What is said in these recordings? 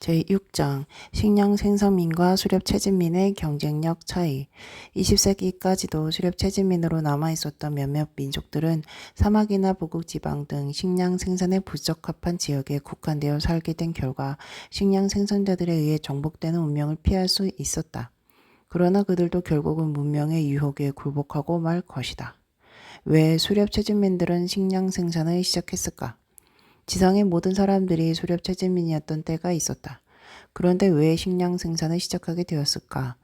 제6장 식량 생산민과 수렵 채집민의 경쟁력 차이. 20세기까지도 수렵 채집민으로 남아있었던 몇몇 민족들은 사막이나 북극 지방 등 식량 생산에 부적합한 지역에 국한되어 살게 된 결과 식량 생산자들에 의해 정복되는 운명을 피할 수 있었다. 그러나 그들도 결국은 문명의 유혹에 굴복하고 말 것이다. 왜 수렵 채집민들은 식량 생산을 시작했을까? 지상의 모든 사람들이 수렵 채집민이었던 때가 있었다. 그런데 왜 식량 생산을 시작하게 되었을까?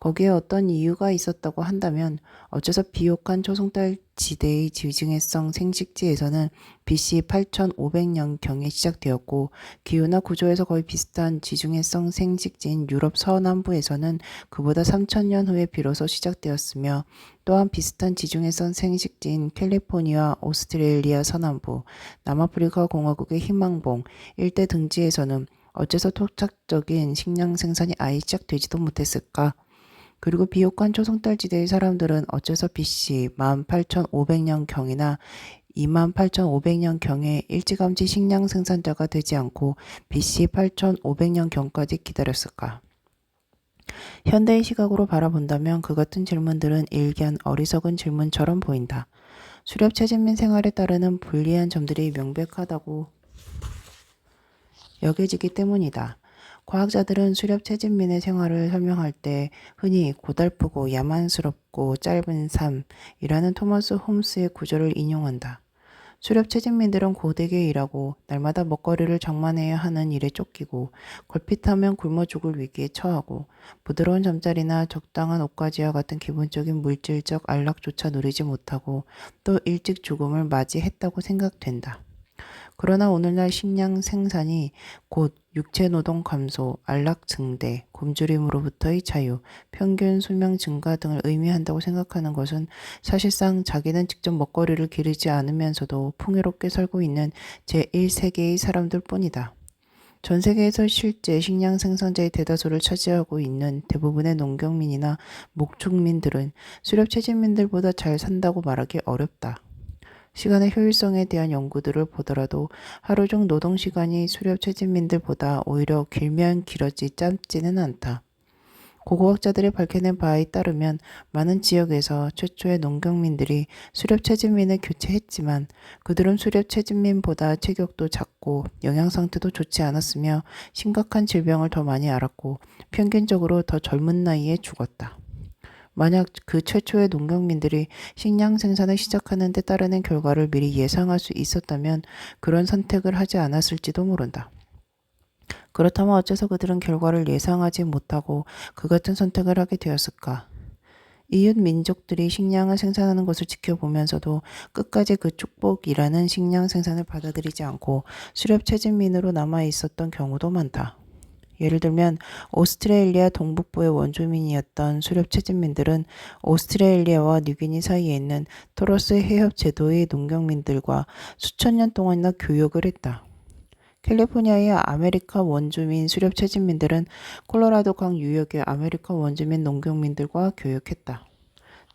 거기에 어떤 이유가 있었다고 한다면 어째서 비옥한 초승달 지대의 지중해성 생식지에서는 BC 8500년경에 시작되었고 기후나 구조에서 거의 비슷한 지중해성 생식지인 유럽 서남부에서는 그보다 3000년 후에 비로소 시작되었으며 또한 비슷한 지중해성 생식지인 캘리포니아, 오스트레일리아 서남부, 남아프리카 공화국의 희망봉 일대 등지에서는 어째서 토착적인 식량 생산이 아예 시작되지도 못했을까? 그리고 비옥한 초승달 지대의 사람들은 어째서 BC 18,500년경이나 28,500년경에 일찌감치 식량 생산자가 되지 않고 BC 8,500년경까지 기다렸을까? 현대의 시각으로 바라본다면 그 같은 질문들은 일견 어리석은 질문처럼 보인다. 수렵 채집민 생활에 따르는 불리한 점들이 명백하다고 여겨지기 때문이다. 과학자들은 수렵 채집민의 생활을 설명할 때 흔히 고달프고 야만스럽고 짧은 삶이라는 토마스 홈스의 구절을 인용한다. 수렵 채집민들은 고되게 일하고 날마다 먹거리를 장만해야 하는 일에 쫓기고 걸핏하면 굶어 죽을 위기에 처하고 부드러운 잠자리나 적당한 옷가지와 같은 기본적인 물질적 안락조차 누리지 못하고 또 일찍 죽음을 맞이했다고 생각된다. 그러나 오늘날 식량 생산이 곧 육체노동 감소, 안락 증대, 굶주림으로부터의 자유, 평균 수명 증가 등을 의미한다고 생각하는 것은 사실상 자기는 직접 먹거리를 기르지 않으면서도 풍요롭게 살고 있는 제1세계의 사람들 뿐이다. 전 세계에서 실제 식량 생산자의 대다수를 차지하고 있는 대부분의 농경민이나 목축민들은 수렵 채집민들보다 잘 산다고 말하기 어렵다. 시간의 효율성에 대한 연구들을 보더라도 하루 중 노동시간이 수렵 채집민들보다 오히려 길면 길었지 짧지는 않다. 고고학자들이 밝혀낸 바에 따르면 많은 지역에서 최초의 농경민들이 수렵 채집민을 교체했지만 그들은 수렵 채집민보다 체격도 작고 영양 상태도 좋지 않았으며 심각한 질병을 더 많이 앓았고 평균적으로 더 젊은 나이에 죽었다. 만약 그 최초의 농경민들이 식량 생산을 시작하는 데 따르는 결과를 미리 예상할 수 있었다면 그런 선택을 하지 않았을지도 모른다. 그렇다면 어째서 그들은 결과를 예상하지 못하고 그 같은 선택을 하게 되었을까? 이웃 민족들이 식량을 생산하는 것을 지켜보면서도 끝까지 그 축복이라는 식량 생산을 받아들이지 않고 수렵 채집민으로 남아 있었던 경우도 많다. 예를 들면 오스트레일리아 동북부의 원주민이었던 수렵 채집민들은 오스트레일리아와 뉴기니 사이에 있는 토러스 해협 제도의 농경민들과 수천 년 동안이나 교역을 했다. 캘리포니아의 아메리카 원주민 수렵 채집민들은 콜로라도 강 유역의 아메리카 원주민 농경민들과 교역했다.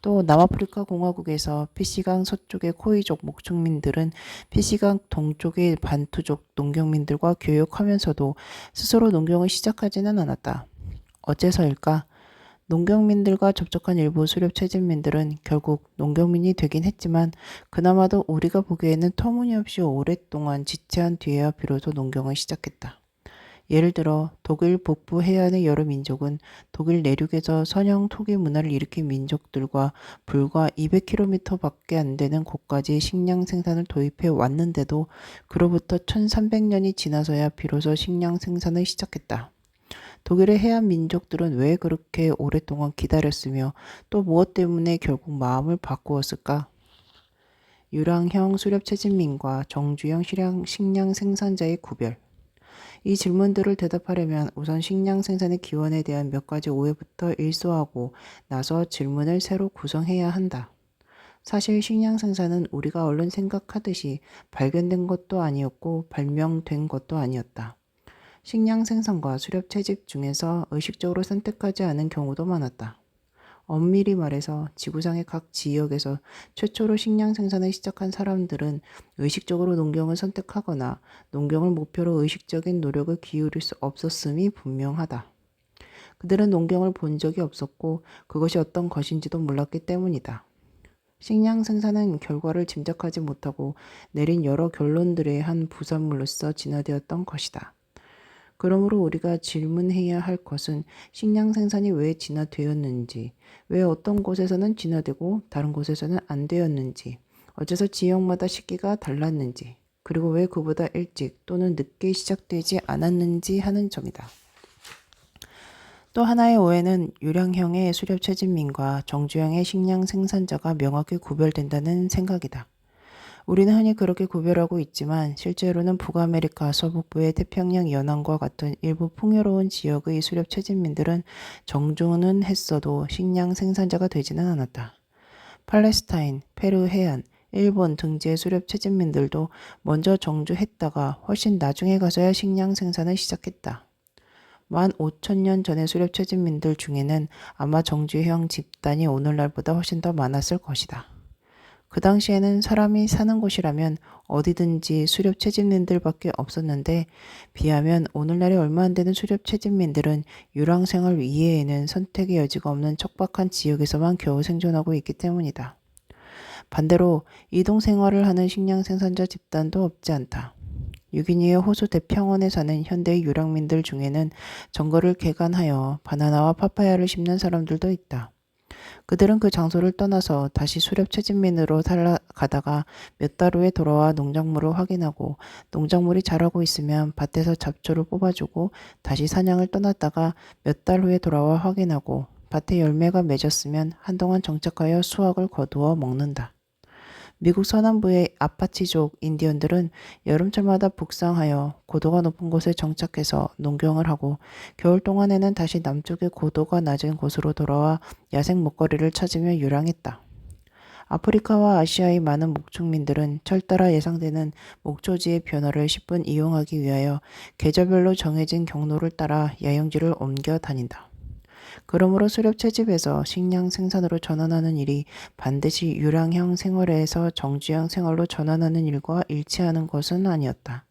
또 남아프리카 공화국에서 피시강 서쪽의 코이족 목축민들은 피시강 동쪽의 반투족 농경민들과 교역하면서도 스스로 농경을 시작하지는 않았다. 어째서일까? 농경민들과 접촉한 일부 수렵 채집민들은 결국 농경민이 되긴 했지만 그나마도 우리가 보기에는 터무니없이 오랫동안 지체한 뒤에야 비로소 농경을 시작했다. 예를 들어 독일 북부 해안의 여러 민족은 독일 내륙에서 선형 토기 문화를 일으킨 민족들과 불과 200km밖에 안 되는 곳까지 식량 생산을 도입해 왔는데도 그로부터 1300년이 지나서야 비로소 식량 생산을 시작했다. 독일의 해안 민족들은 왜 그렇게 오랫동안 기다렸으며 또 무엇 때문에 결국 마음을 바꾸었을까? 유랑형 수렵 채집민과 정주형 식량 생산자의 구별. 이 질문들을 대답하려면 우선 식량 생산의 기원에 대한 몇 가지 오해부터 일소하고 나서 질문을 새로 구성해야 한다. 사실 식량 생산은 우리가 얼른 생각하듯이 발견된 것도 아니었고 발명된 것도 아니었다. 식량 생산과 수렵 채집 중에서 의식적으로 선택하지 않은 경우도 많았다. 엄밀히 말해서 지구상의 각 지역에서 최초로 식량 생산을 시작한 사람들은 의식적으로 농경을 선택하거나 농경을 목표로 의식적인 노력을 기울일 수 없었음이 분명하다. 그들은 농경을 본 적이 없었고 그것이 어떤 것인지도 몰랐기 때문이다. 식량 생산은 결과를 짐작하지 못하고 내린 여러 결론들의 한 부산물로서 진화되었던 것이다. 그러므로 우리가 질문해야 할 것은 식량 생산이 왜 진화되었는지, 왜 어떤 곳에서는 진화되고 다른 곳에서는 안 되었는지, 어째서 지역마다 시기가 달랐는지, 그리고 왜 그보다 일찍 또는 늦게 시작되지 않았는지 하는 점이다. 또 하나의 오해는 유량형의 수렵채집민과 정주형의 식량 생산자가 명확히 구별된다는 생각이다. 우리는 흔히 그렇게 구별하고 있지만 실제로는 북아메리카 서북부의 태평양 연안과 같은 일부 풍요로운 지역의 수렵 채집민들은 정주는 했어도 식량 생산자가 되지는 않았다. 팔레스타인, 페루 해안, 일본 등지의 수렵 채집민들도 먼저 정주했다가 훨씬 나중에 가서야 식량 생산을 시작했다. 15,000년 전의 수렵 채집민들 중에는 아마 정주형 집단이 오늘날보다 훨씬 더 많았을 것이다. 그 당시에는 사람이 사는 곳이라면 어디든지 수렵 채집민들밖에 없었는데 비하면 오늘날에 얼마 안 되는 수렵 채집민들은 유랑생활 이외에는 선택의 여지가 없는 척박한 지역에서만 겨우 생존하고 있기 때문이다. 반대로 이동 생활을 하는 식량 생산자 집단도 없지 않다. 유기니의 호수 대평원에 사는 현대의 유랑민들 중에는 정글을 개간하여 바나나와 파파야를 심는 사람들도 있다. 그들은 그 장소를 떠나서 다시 수렵 채집민으로 살아가다가 몇 달 후에 돌아와 농작물을 확인하고 농작물이 자라고 있으면 밭에서 잡초를 뽑아주고 다시 사냥을 떠났다가 몇 달 후에 돌아와 확인하고 밭에 열매가 맺었으면 한동안 정착하여 수확을 거두어 먹는다. 미국 서남부의 아파치족 인디언들은 여름철마다 북상하여 고도가 높은 곳에 정착해서 농경을 하고 겨울 동안에는 다시 남쪽의 고도가 낮은 곳으로 돌아와 야생 먹거리를 찾으며 유랑했다. 아프리카와 아시아의 많은 목축민들은 철 따라 예상되는 목초지의 변화를 10분 이용하기 위하여 계절별로 정해진 경로를 따라 야영지를 옮겨 다닌다. 그러므로 수렵 채집에서 식량 생산으로 전환하는 일이 반드시 유랑형 생활에서 정주형 생활로 전환하는 일과 일치하는 것은 아니었다.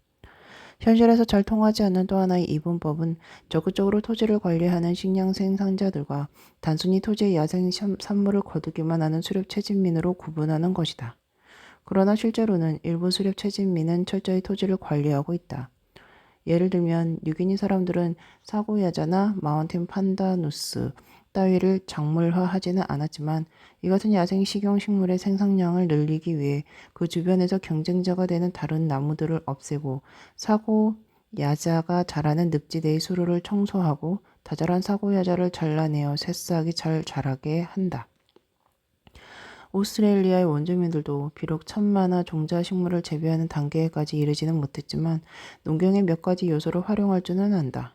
현실에서 잘 통하지 않는 또 하나의 이분법은 적극적으로 토지를 관리하는 식량 생산자들과 단순히 토지의 야생 산물을 거두기만 하는 수렵 채집민으로 구분하는 것이다. 그러나 실제로는 일부 수렵 채집민은 철저히 토지를 관리하고 있다. 예를 들면 뉴기니 사람들은 사고야자나 마운틴 판다누스 따위를 작물화하지는 않았지만 이 같은 야생 식용식물의 생산량을 늘리기 위해 그 주변에서 경쟁자가 되는 다른 나무들을 없애고 사고야자가 자라는 늪지대의 수로를 청소하고 다 자란 사고야자를 잘라내어 새싹이 잘 자라게 한다. 오스트레일리아의 원주민들도 비록 천마나 종자식물을 재배하는 단계까지 이르지는 못했지만 농경의 몇 가지 요소를 활용할 줄은 안다.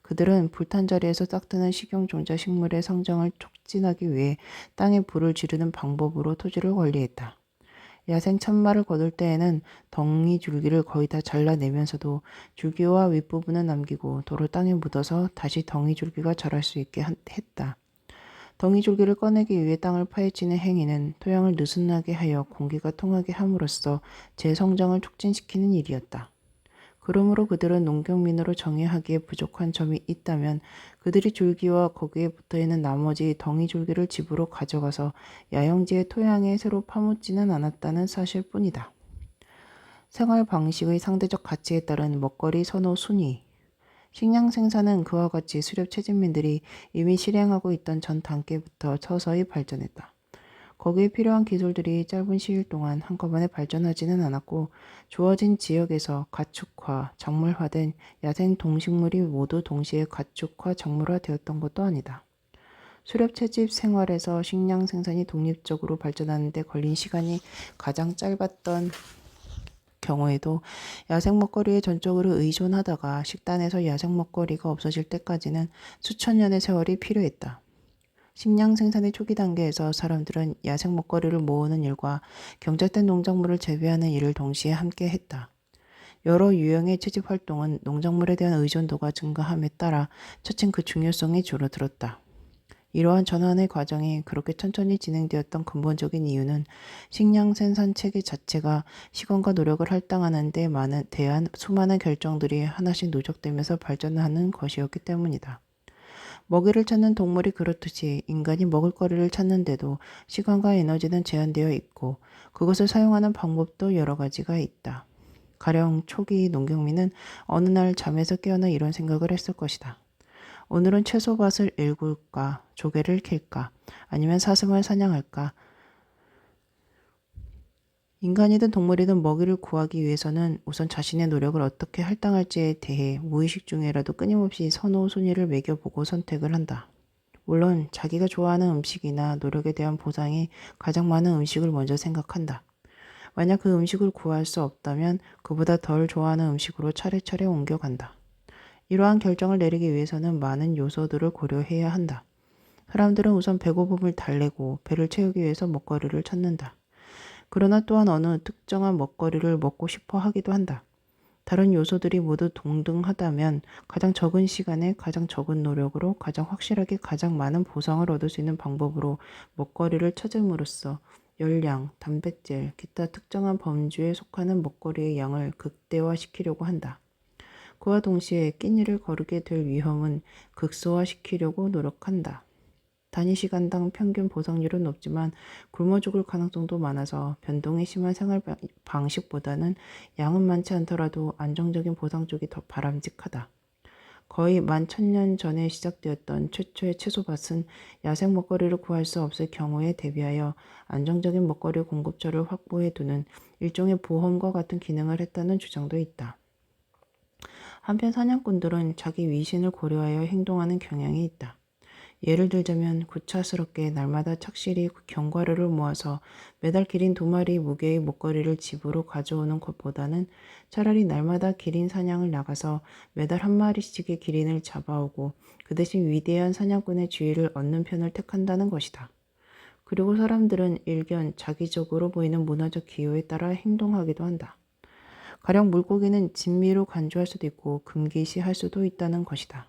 그들은 불탄 자리에서 싹트는 식용 종자식물의 성장을 촉진하기 위해 땅에 불을 지르는 방법으로 토지를 관리했다. 야생 천마를 거둘 때에는 덩이 줄기를 거의 다 잘라내면서도 줄기와 윗부분은 남기고 도로 땅에 묻어서 다시 덩이 줄기가 자랄 수 있게 했다. 덩이줄기를 꺼내기 위해 땅을 파헤치는 행위는 토양을 느슨하게 하여 공기가 통하게 함으로써 재성장을 촉진시키는 일이었다. 그러므로 그들은 농경민으로 정의하기에 부족한 점이 있다면 그들이 줄기와 거기에 붙어있는 나머지 덩이줄기를 집으로 가져가서 야영지의 토양에 새로 파묻지는 않았다는 사실뿐이다. 생활 방식의 상대적 가치에 따른 먹거리 선호 순위, 식량 생산은 그와 같이 수렵 채집민들이 이미 실행하고 있던 전 단계부터 서서히 발전했다. 거기에 필요한 기술들이 짧은 시일 동안 한꺼번에 발전하지는 않았고 주어진 지역에서 가축화, 작물화된 야생 동식물이 모두 동시에 가축화, 작물화 되었던 것도 아니다. 수렵 채집 생활에서 식량 생산이 독립적으로 발전하는 데 걸린 시간이 가장 짧았던 경우에도 야생 먹거리에 전적으로 의존하다가 식단에서 야생 먹거리가 없어질 때까지는 수천 년의 세월이 필요했다. 식량 생산의 초기 단계에서 사람들은 야생 먹거리를 모으는 일과 경작된 농작물을 재배하는 일을 동시에 함께 했다. 여러 유형의 채집 활동은 농작물에 대한 의존도가 증가함에 따라 차츰 그 중요성이 줄어들었다. 이러한 전환의 과정이 그렇게 천천히 진행되었던 근본적인 이유는 식량 생산 체계 자체가 시간과 노력을 할당하는 데 대한 수많은 결정들이 하나씩 누적되면서 발전하는 것이었기 때문이다. 먹이를 찾는 동물이 그렇듯이 인간이 먹을거리를 찾는데도 시간과 에너지는 제한되어 있고 그것을 사용하는 방법도 여러 가지가 있다. 가령 초기 농경민은 어느 날 잠에서 깨어나 이런 생각을 했을 것이다. 오늘은 채소밭을 일굴까, 조개를 캘까, 아니면 사슴을 사냥할까. 인간이든 동물이든 먹이를 구하기 위해서는 우선 자신의 노력을 어떻게 할당할지에 대해 무의식 중에라도 끊임없이 선호순위를 매겨보고 선택을 한다. 물론 자기가 좋아하는 음식이나 노력에 대한 보상이 가장 많은 음식을 먼저 생각한다. 만약 그 음식을 구할 수 없다면 그보다 덜 좋아하는 음식으로 차례차례 옮겨간다. 이러한 결정을 내리기 위해서는 많은 요소들을 고려해야 한다. 사람들은 우선 배고픔을 달래고 배를 채우기 위해서 먹거리를 찾는다. 그러나 또한 어느 특정한 먹거리를 먹고 싶어 하기도 한다. 다른 요소들이 모두 동등하다면 가장 적은 시간에 가장 적은 노력으로 가장 확실하게 가장 많은 보상을 얻을 수 있는 방법으로 먹거리를 찾음으로써 열량, 단백질, 기타 특정한 범주에 속하는 먹거리의 양을 극대화시키려고 한다. 그와 동시에 끼니를 거르게 될 위험은 극소화시키려고 노력한다. 단위 시간당 평균 보상률은 높지만 굶어 죽을 가능성도 많아서 변동이 심한 생활 방식보다는 양은 많지 않더라도 안정적인 보상 쪽이 더 바람직하다. 거의 11,000년 전에 시작되었던 최초의 채소밭은 야생 먹거리를 구할 수 없을 경우에 대비하여 안정적인 먹거리 공급처를 확보해 두는 일종의 보험과 같은 기능을 했다는 주장도 있다. 한편 사냥꾼들은 자기 위신을 고려하여 행동하는 경향이 있다. 예를 들자면 구차스럽게 날마다 착실히 견과류를 모아서 매달 기린 2마리 무게의 목걸이를 집으로 가져오는 것보다는 차라리 날마다 기린 사냥을 나가서 매달 1마리씩의 기린을 잡아오고 그 대신 위대한 사냥꾼의 지위를 얻는 편을 택한다는 것이다. 그리고 사람들은 일견 자기적으로 보이는 문화적 기호에 따라 행동하기도 한다. 가령 물고기는 진미로 간주할 수도 있고 금기시할 수도 있다는 것이다.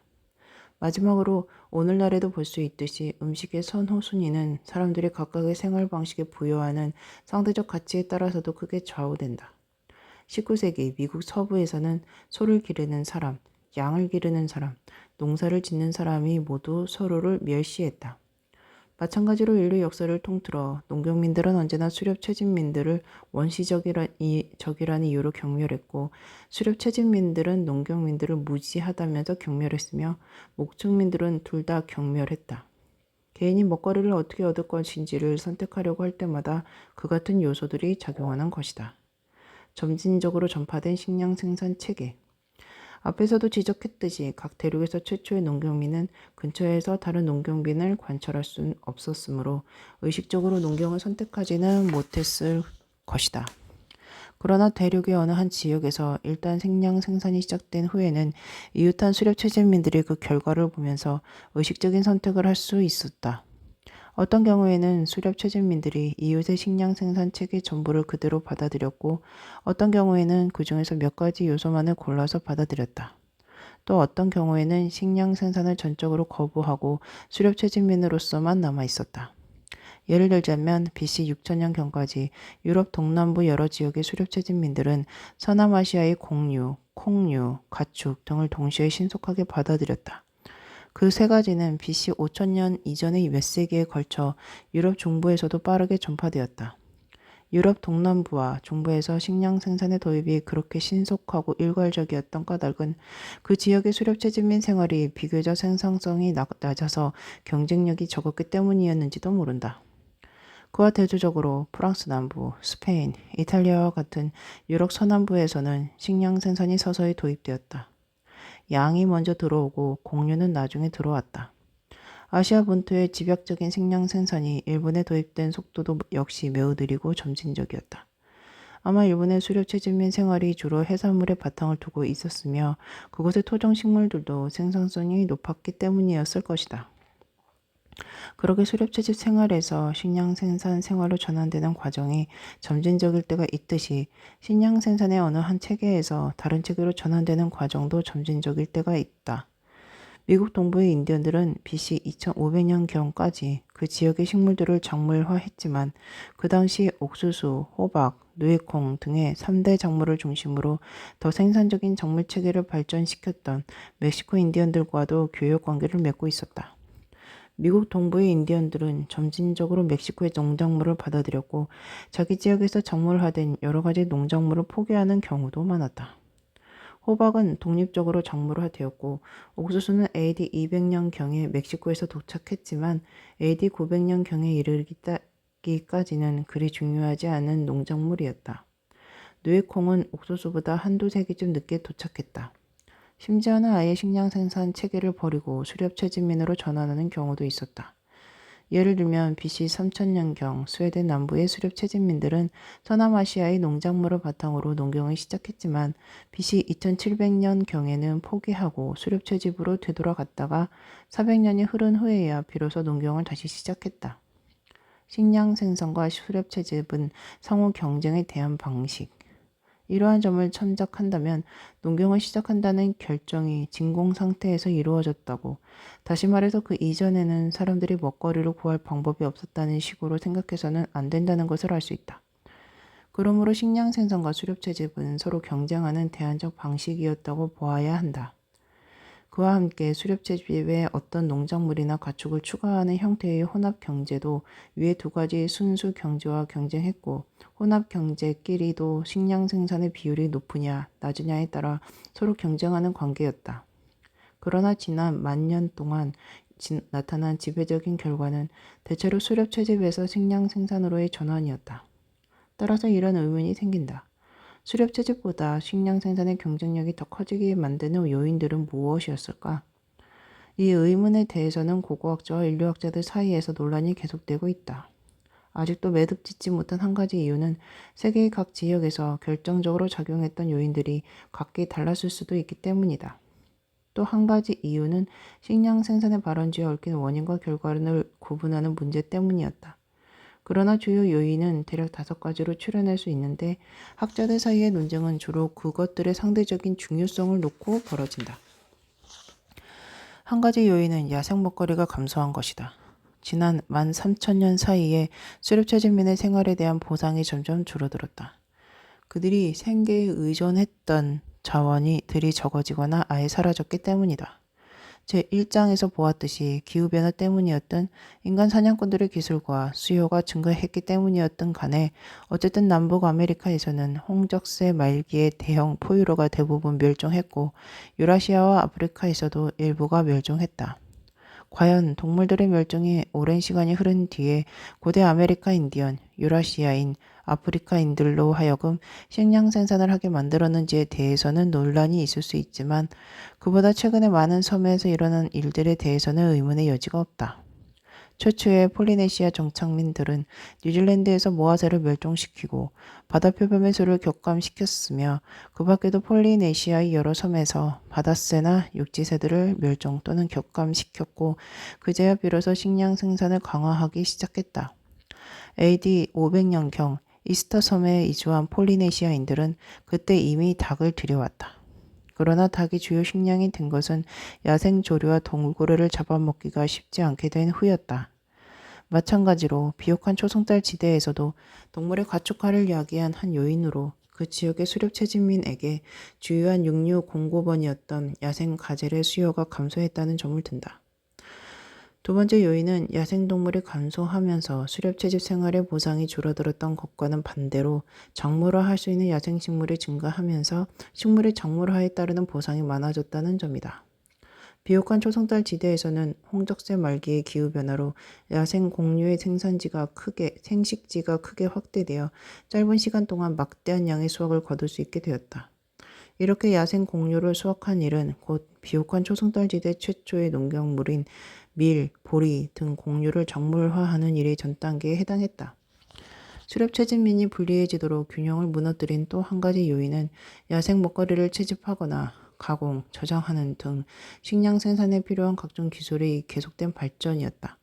마지막으로 오늘날에도 볼 수 있듯이 음식의 선호순위는 사람들이 각각의 생활 방식에 부여하는 상대적 가치에 따라서도 크게 좌우된다. 19세기 미국 서부에서는 소를 기르는 사람, 양을 기르는 사람, 농사를 짓는 사람이 모두 서로를 멸시했다. 마찬가지로 인류 역사를 통틀어 농경민들은 언제나 수렵 채집민들을 원시적이라는 이유로 경멸했고 수렵 채집민들은 농경민들을 무지하다면서 경멸했으며 목축민들은 둘 다 경멸했다. 개인이 먹거리를 어떻게 얻을 것인지를 선택하려고 할 때마다 그 같은 요소들이 작용하는 것이다. 점진적으로 전파된 식량 생산 체계. 앞에서도 지적했듯이 각 대륙에서 최초의 농경민은 근처에서 다른 농경민을 관찰할 수는 없었으므로 의식적으로 농경을 선택하지는 못했을 것이다. 그러나 대륙의 어느 한 지역에서 일단 식량 생산이 시작된 후에는 이웃한 수렵 채집민들이 그 결과를 보면서 의식적인 선택을 할 수 있었다. 어떤 경우에는 수렵 채집민들이 이웃의 식량 생산 체계 전부를 그대로 받아들였고 어떤 경우에는 그 중에서 몇 가지 요소만을 골라서 받아들였다. 또 어떤 경우에는 식량 생산을 전적으로 거부하고 수렵 채집민으로서만 남아 있었다. 예를 들자면 BC 6000년경까지 유럽 동남부 여러 지역의 수렵 채집민들은 서남아시아의 공유, 콩류, 가축 등을 동시에 신속하게 받아들였다. 그 세 가지는 BC 5000년 이전의 몇 세기에 걸쳐 유럽 중부에서도 빠르게 전파되었다. 유럽 동남부와 중부에서 식량 생산의 도입이 그렇게 신속하고 일괄적이었던 까닭은 그 지역의 수렵 채집민 생활이 비교적 생산성이 낮아서 경쟁력이 적었기 때문이었는지도 모른다. 그와 대조적으로 프랑스 남부, 스페인, 이탈리아와 같은 유럽 서남부에서는 식량 생산이 서서히 도입되었다. 양이 먼저 들어오고 공유는 나중에 들어왔다. 아시아 본토의 집약적인 식량 생산이 일본에 도입된 속도도 역시 매우 느리고 점진적이었다. 아마 일본의 수렵 채집민 생활이 주로 해산물에 바탕을 두고 있었으며 그곳의 토종 식물들도 생산성이 높았기 때문이었을 것이다. 그렇게 수렵 채집 생활에서 식량 생산 생활로 전환되는 과정이 점진적일 때가 있듯이 식량 생산의 어느 한 체계에서 다른 체계로 전환되는 과정도 점진적일 때가 있다. 미국 동부의 인디언들은 BC 2500년경까지 그 지역의 식물들을 작물화했지만 그 당시 옥수수, 호박, 누에콩 등의 3대 작물을 중심으로 더 생산적인 작물 체계를 발전시켰던 멕시코 인디언들과도 교역 관계를 맺고 있었다. 미국 동부의 인디언들은 점진적으로 멕시코의 농작물을 받아들였고 자기 지역에서 작물화된 여러 가지 농작물을 포기하는 경우도 많았다. 호박은 독립적으로 작물화되었고 옥수수는 AD 200년경에 멕시코에서 도착했지만 AD 900년경에 이르기까지는 그리 중요하지 않은 농작물이었다. 누에콩은 옥수수보다 한두 세기쯤 늦게 도착했다. 심지어는 아예 식량 생산 체계를 버리고 수렵채집민으로 전환하는 경우도 있었다. 예를 들면 BC 3000년경 스웨덴 남부의 수렵채집민들은 서남아시아의 농작물을 바탕으로 농경을 시작했지만 BC 2700년경에는 포기하고 수렵채집으로 되돌아갔다가 400년이 흐른 후에야 비로소 농경을 다시 시작했다. 식량 생산과 수렵채집은 상호 경쟁에 대한 방식. 이러한 점을 참작한다면 농경을 시작한다는 결정이 진공 상태에서 이루어졌다고, 다시 말해서 그 이전에는 사람들이 먹거리를 구할 방법이 없었다는 식으로 생각해서는 안 된다는 것을 알 수 있다. 그러므로 식량 생산과 수렵채집은 서로 경쟁하는 대안적 방식이었다고 보아야 한다. 그와 함께 수렵채집에 어떤 농작물이나 가축을 추가하는 형태의 혼합경제도 위의 두 가지 순수 경제와 경쟁했고 혼합경제끼리도 식량 생산의 비율이 높으냐 낮으냐에 따라 서로 경쟁하는 관계였다. 그러나 지난 10,000년 동안 나타난 지배적인 결과는 대체로 수렵채집에서 식량 생산으로의 전환이었다. 따라서 이런 의문이 생긴다. 수렵채집보다 식량 생산의 경쟁력이 더 커지게 만드는 요인들은 무엇이었을까? 이 의문에 대해서는 고고학자와 인류학자들 사이에서 논란이 계속되고 있다. 아직도 매듭짓지 못한 한 가지 이유는 세계의 각 지역에서 결정적으로 작용했던 요인들이 각기 달랐을 수도 있기 때문이다. 또 한 가지 이유는 식량 생산의 발원지에 얽힌 원인과 결과를 구분하는 문제 때문이었다. 그러나 주요 요인은 대략 5가지로 추려낼 수 있는데 학자들 사이의 논쟁은 주로 그것들의 상대적인 중요성을 놓고 벌어진다. 한 가지 요인은 야생 먹거리가 감소한 것이다. 지난 13,000년 사이에 수렵채집민의 생활에 대한 보상이 점점 줄어들었다. 그들이 생계에 의존했던 자원이 적어지거나 아예 사라졌기 때문이다. 제1장에서 보았듯이 기후변화 때문이었든 인간 사냥꾼들의 기술과 수요가 증가했기 때문이었든 간에 어쨌든 남북 아메리카에서는 홍적세 말기의 대형 포유류가 대부분 멸종했고 유라시아와 아프리카에서도 일부가 멸종했다. 과연 동물들의 멸종이 오랜 시간이 흐른 뒤에 고대 아메리카 인디언, 유라시아인, 아프리카인들로 하여금 식량 생산을 하게 만들었는지에 대해서는 논란이 있을 수 있지만 그보다 최근에 많은 섬에서 일어난 일들에 대해서는 의문의 여지가 없다. 최초의 폴리네시아 정착민들은 뉴질랜드에서 모아새를 멸종시키고 바다 표범의 수를 격감시켰으며 그 밖에도 폴리네시아의 여러 섬에서 바다새나 육지새들을 멸종 또는 격감시켰고 그제야 비로소 식량 생산을 강화하기 시작했다. AD 500년경 이스터 섬에 이주한 폴리네시아인들은 그때 이미 닭을 들여왔다. 그러나 닭이 주요 식량이 된 것은 야생 조류와 동물고래를 잡아먹기가 쉽지 않게 된 후였다. 마찬가지로 비옥한 초승달 지대에서도 동물의 가축화를 야기한 한 요인으로 그 지역의 수렵채집민에게 주요한 육류 공급원이었던 야생 가젤의 수요가 감소했다는 점을 든다. 두 번째 요인은 야생동물이 감소하면서 수렵채집 생활의 보상이 줄어들었던 것과는 반대로 작물화할 수 있는 야생식물이 증가하면서 식물의 작물화에 따르는 보상이 많아졌다는 점이다. 비옥한 초승달 지대에서는 홍적세 말기의 기후변화로 야생 공류의 생식지가 크게 확대되어 짧은 시간 동안 막대한 양의 수확을 거둘 수 있게 되었다. 이렇게 야생 공류를 수확한 일은 곧 비옥한 초승달 지대 최초의 농작물인 밀, 보리 등 공류를 작물화하는 일의 전 단계에 해당했다. 수렵채집민이 불리해지도록 균형을 무너뜨린 또 한 가지 요인은 야생 먹거리를 채집하거나 가공, 저장하는 등 식량 생산에 필요한 각종 기술의 계속된 발전이었다.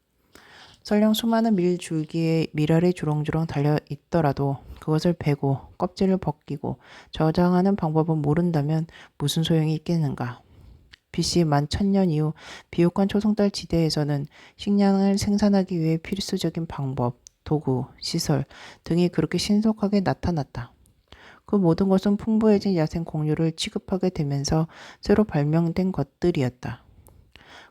설령 수많은 밀줄기에 밀알이 주렁주렁 달려 있더라도 그것을 베고 껍질을 벗기고 저장하는 방법은 모른다면 무슨 소용이 있겠는가. BC 만 1000년 이후 비옥한 초송달 지대에서는 식량을 생산하기 위해 필수적인 방법, 도구, 시설 등이 그렇게 신속하게 나타났다. 그 모든 것은 풍부해진 야생 공유를 취급하게 되면서 새로 발명된 것들이었다.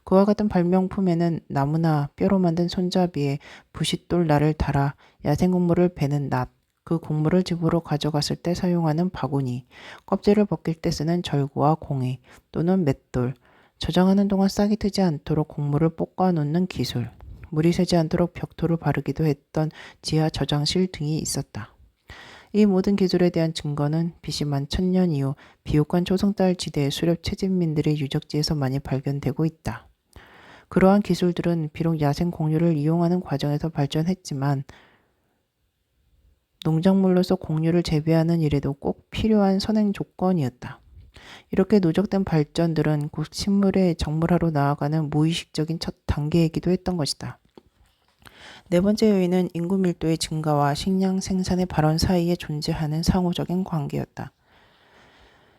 그와 같은 발명품에는 나무나 뼈로 만든 손잡이에 부싯돌 날을 달아 야생곡물을 베는 낫, 그 곡물을 집으로 가져갔을 때 사용하는 바구니, 껍질을 벗길 때 쓰는 절구와 공이 또는 맷돌, 저장하는 동안 싹이 트지 않도록 곡물을 볶아 놓는 기술, 물이 새지 않도록 벽돌을 바르기도 했던 지하 저장실 등이 있었다. 이 모든 기술에 대한 증거는 BC 만 1000년 이후 비옥한 초성달 지대의 수렵 채집민들의 유적지에서 많이 발견되고 있다. 그러한 기술들은 비록 야생 공유를 이용하는 과정에서 발전했지만 농작물로서 공유를 재배하는 일에도 꼭 필요한 선행 조건이었다. 이렇게 누적된 발전들은 곧 식물의 정물화로 나아가는 무의식적인 첫 단계이기도 했던 것이다. 네 번째 요인은 인구 밀도의 증가와 식량 생산의 발원 사이에 존재하는 상호적인 관계였다.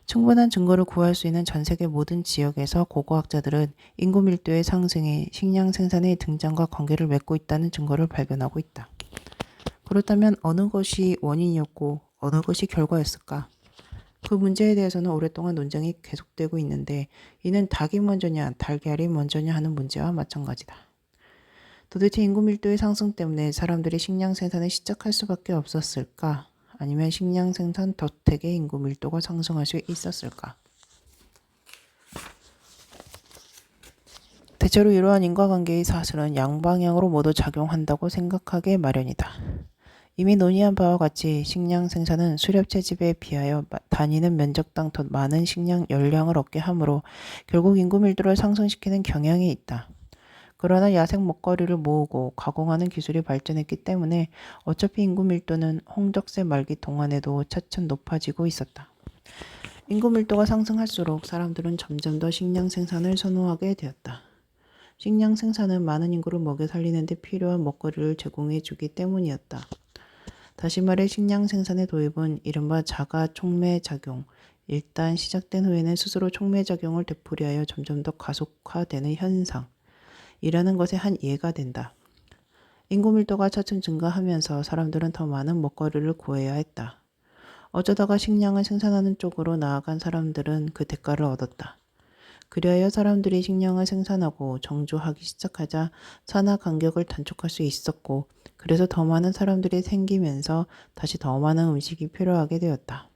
충분한 증거를 구할 수 있는 전 세계 모든 지역에서 고고학자들은 인구 밀도의 상승이 식량 생산의 등장과 관계를 맺고 있다는 증거를 발견하고 있다. 그렇다면 어느 것이 원인이었고 어느 것이 결과였을까? 그 문제에 대해서는 오랫동안 논쟁이 계속되고 있는데 이는 닭이 먼저냐 달걀이 먼저냐 하는 문제와 마찬가지다. 도대체 인구 밀도의 상승 때문에 사람들이 식량 생산을 시작할 수밖에 없었을까? 아니면 식량 생산 덕택의 인구 밀도가 상승할 수 있었을까? 대체로 이러한 인과관계의 사슬은 양방향으로 모두 작용한다고 생각하기 마련이다. 이미 논의한 바와 같이 식량 생산은 수렵 채집에 비하여 다니는 면적당 더 많은 식량 열량을 얻게 하므로 결국 인구 밀도를 상승시키는 경향이 있다. 그러나 야생 먹거리를 모으고 가공하는 기술이 발전했기 때문에 어차피 인구 밀도는 홍적세 말기 동안에도 차츰 높아지고 있었다. 인구 밀도가 상승할수록 사람들은 점점 더 식량 생산을 선호하게 되었다. 식량 생산은 많은 인구를 먹여 살리는 데 필요한 먹거리를 제공해 주기 때문이었다. 다시 말해 식량 생산의 도입은 이른바 자가 촉매작용, 일단 시작된 후에는 스스로 촉매작용을 되풀이하여 점점 더 가속화되는 현상, 이라는 것의 한 예가 된다. 인구 밀도가 차츰 증가하면서 사람들은 더 많은 먹거리를 구해야 했다. 어쩌다가 식량을 생산하는 쪽으로 나아간 사람들은 그 대가를 얻었다. 그리하여 사람들이 식량을 생산하고 정조하기 시작하자 산하 간격을 단축할 수 있었고 그래서 더 많은 사람들이 생기면서 다시 더 많은 음식이 필요하게 되었다.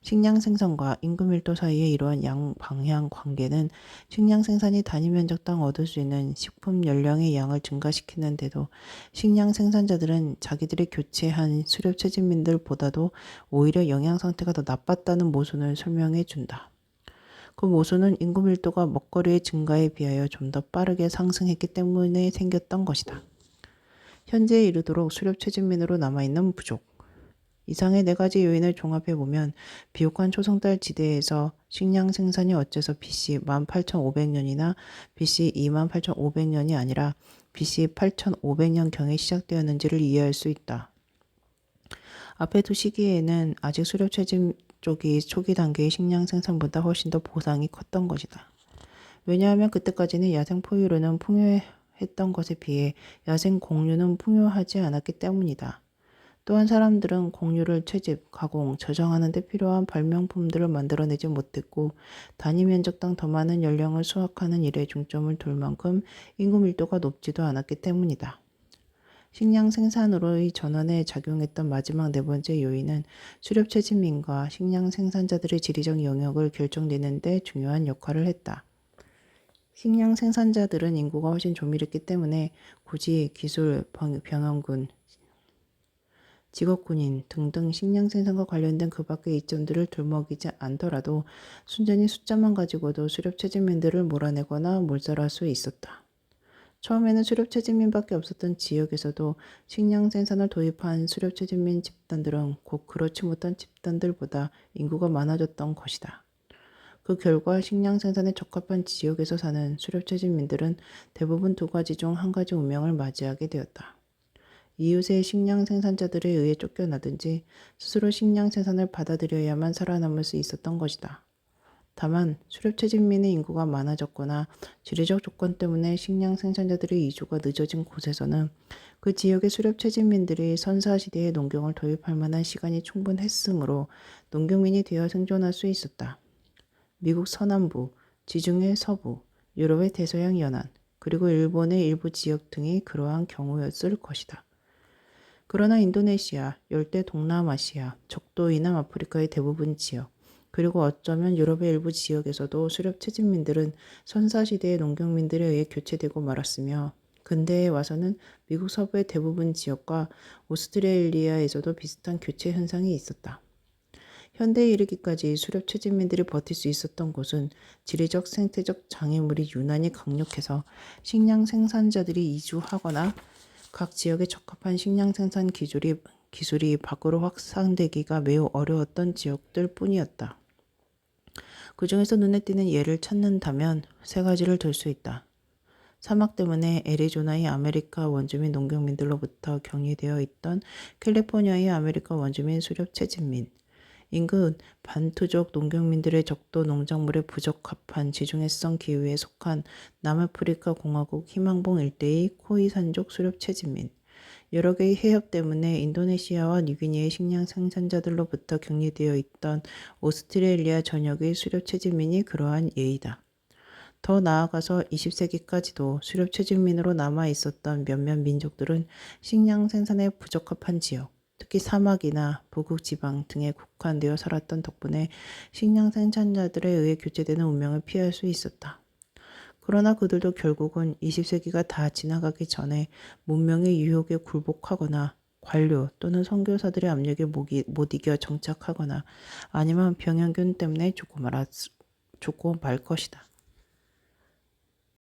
식량 생산과 인구 밀도 사이의 이러한 양방향 관계는 식량 생산이 단위 면적당 얻을 수 있는 식품 열량의 양을 증가시키는데도 식량 생산자들은 자기들이 교체한 수렵 채집민들보다도 오히려 영양 상태가 더 나빴다는 모순을 설명해 준다. 그 모순은 인구 밀도가 먹거리의 증가에 비하여 좀 더 빠르게 상승했기 때문에 생겼던 것이다. 현재에 이르도록 수렵 채집민으로 남아있는 부족. 이상의 네 가지 요인을 종합해보면 비옥한 초성달 지대에서 식량 생산이 어째서 BC 18,500년이나 BC 28,500년이 아니라 BC 8,500년경에 시작되었는지를 이해할 수 있다. 앞의 두 시기에는 아직 수렵 채집 쪽이 초기 단계의 식량 생산보다 훨씬 더 보상이 컸던 것이다. 왜냐하면 그때까지는 야생 포유류는 풍요했던 것에 비해 야생 공유는 풍요하지 않았기 때문이다. 또한 사람들은 공유를 채집, 가공, 저장하는 데 필요한 발명품들을 만들어내지 못했고 단위 면적당 더 많은 열량을 수확하는 일에 중점을 둘 만큼 인구 밀도가 높지도 않았기 때문이다. 식량 생산으로의 전환에 작용했던 마지막 네 번째 요인은 수렵 채집민과 식량 생산자들의 지리적 영역을 결정내는 데 중요한 역할을 했다. 식량 생산자들은 인구가 훨씬 조밀했기 때문에 굳이 기술, 병영군, 직업군인 등등 식량 생산과 관련된 그 밖의 이점들을 들먹이지 않더라도 순전히 숫자만 가지고도 수렵 채집민들을 몰아내거나 몰살할 수 있었다. 처음에는 수렵 채집민밖에 없었던 지역에서도 식량 생산을 도입한 수렵 채집민 집단들은 곧 그렇지 못한 집단들보다 인구가 많아졌던 것이다. 그 결과 식량 생산에 적합한 지역에서 사는 수렵 채집민들은 대부분 두 가지 중 한 가지 운명을 맞이하게 되었다. 이웃의 식량 생산자들에 의해 쫓겨나든지 스스로 식량 생산을 받아들여야만 살아남을 수 있었던 것이다. 다만 수렵채집민의 인구가 많아졌거나 지리적 조건 때문에 식량 생산자들의 이주가 늦어진 곳에서는 그 지역의 수렵채집민들이 선사시대에 농경을 도입할 만한 시간이 충분했으므로 농경민이 되어 생존할 수 있었다. 미국 서남부, 지중해 서부, 유럽의 대서양 연안, 그리고 일본의 일부 지역 등이 그러한 경우였을 것이다. 그러나 인도네시아, 열대 동남아시아, 적도 이남 아프리카의 대부분 지역, 그리고 어쩌면 유럽의 일부 지역에서도 수렵 채집민들은 선사시대의 농경민들에 의해 교체되고 말았으며 근대에 와서는 미국 서부의 대부분 지역과 오스트레일리아에서도 비슷한 교체 현상이 있었다. 현대에 이르기까지 수렵 채집민들이 버틸 수 있었던 곳은 지리적 생태적 장애물이 유난히 강력해서 식량 생산자들이 이주하거나 각 지역에 적합한 식량 생산 기술이 밖으로 확산되기가 매우 어려웠던 지역들 뿐이었다. 그 중에서 눈에 띄는 예를 찾는다면 세 가지를 들 수 있다. 사막 때문에 애리조나의 아메리카 원주민 농경민들로부터 격리되어 있던 캘리포니아의 아메리카 원주민 수렵 채집민, 인근 반투족 농경민들의 적도 농작물에 부적합한 지중해성 기후에 속한 남아프리카 공화국 희망봉 일대의 코이산족 수렵 채집민, 여러 개의 해협 때문에 인도네시아와 뉴기니의 식량 생산자들로부터 격리되어 있던 오스트레일리아 전역의 수렵 채집민이 그러한 예이다. 더 나아가서 20세기까지도 수렵 채집민으로 남아 있었던 몇몇 민족들은 식량 생산에 부적합한 지역, 특히 사막이나 북극 지방 등에 국한되어 살았던 덕분에 식량 생산자들에 의해 교체되는 운명을 피할 수 있었다. 그러나 그들도 결국은 20세기가 다 지나가기 전에 문명의 유혹에 굴복하거나 관료 또는 선교사들의 압력에 못 이겨 정착하거나 아니면 병영균 때문에 죽고 말 것이다.